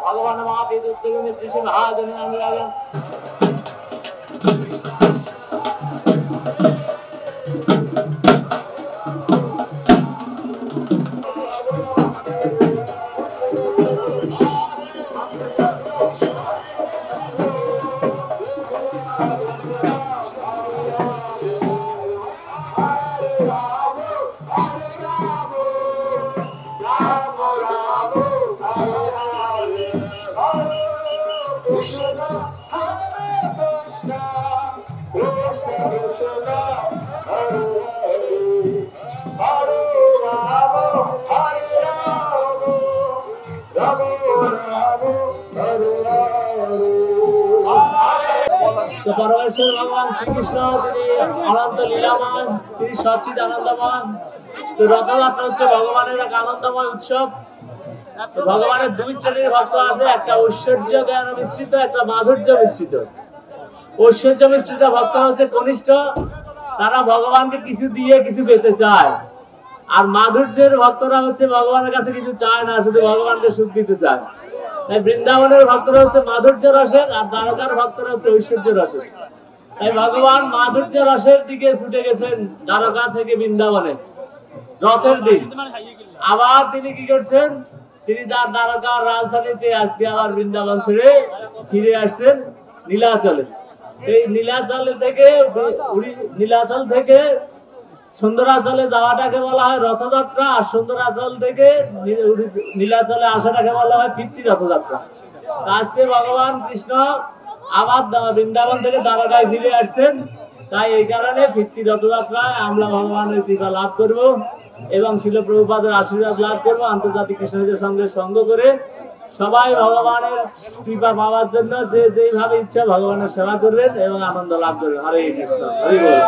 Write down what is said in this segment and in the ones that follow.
भगवान महावीर में कृष्ण महाजन अंग्रागन तो परमेश्वर भगवान श्री कृष्ण अनंत लीलामय सच्चिद आनंदमय तो रथयात्रा হচ্ছে ভগবানের এক আনন্দময় উৎসব। তো ভগবানের দুই শ্রেণীর ভক্ত আছে, একটা ঐশ্বর্য জ্ঞান মিশ্রিত, একটা মাধুর্য মিশ্রিত। ঐশ্বর্য মিশ্রিত ভক্ত হচ্ছে কনিষ্ঠ, তারা ভগবানকে কিছু দিয়ে কিছু পেতে চায়। আর মাধুর্যের ভক্তরা হচ্ছে ভগবানের কাছে কিছু চায় না, শুধু ভগবানকে সুখ দিতে চায়। তাই বৃন্দাবনের ভক্তরা হচ্ছে মাধুর্য রসের, আর দ্বারকার ভক্তরা হচ্ছে ঐশ্বর্য রসের। তাই ভগবান মাধুর্য রসের দিকে ছুটে গেছেন দ্বারকা থেকে বৃন্দাবনে রথের দিন। আবার তিনি কি করছেন, তিনি তার দ্বারকার রাজধানীতে আজকে আবার বৃন্দাবন ছেড়ে ফিরে আসছেন নীলাচলে। এই নীলাচল থেকে সুন্দরাচলে যাওয়াটাকে বলা হয় রথযাত্রা, আর সুন্দরাচল থেকে নীলাচলে আসাটাকে বলা হয় ফিরতি রথযাত্রা। আজকে ভগবান কৃষ্ণ আবার বৃন্দাবন থেকে দ্বারকায় ফিরে আসছেন, তাই এই কারণে ফিরতি রথযাত্রায় আমরা ভগবানের কৃপা লাভ করব এবং শিল প্রভুপাদের আশীর্বাদ লাভ করব। আন্তর্জাতিক কৃষ্ণের সঙ্গে সঙ্গ করে সবাই ভগবানের কৃপা পাওয়ার জন্য যে যেভাবে ইচ্ছা ভগবানের সেবা করবেন এবং আনন্দ লাভ করবেন। হরে কৃষ্ণ, হরি বল।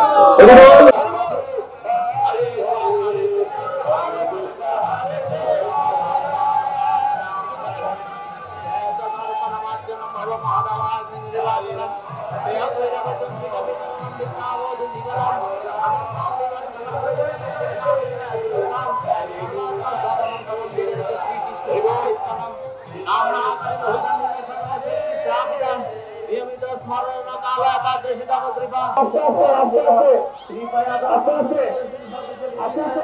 আস্তে আস্তে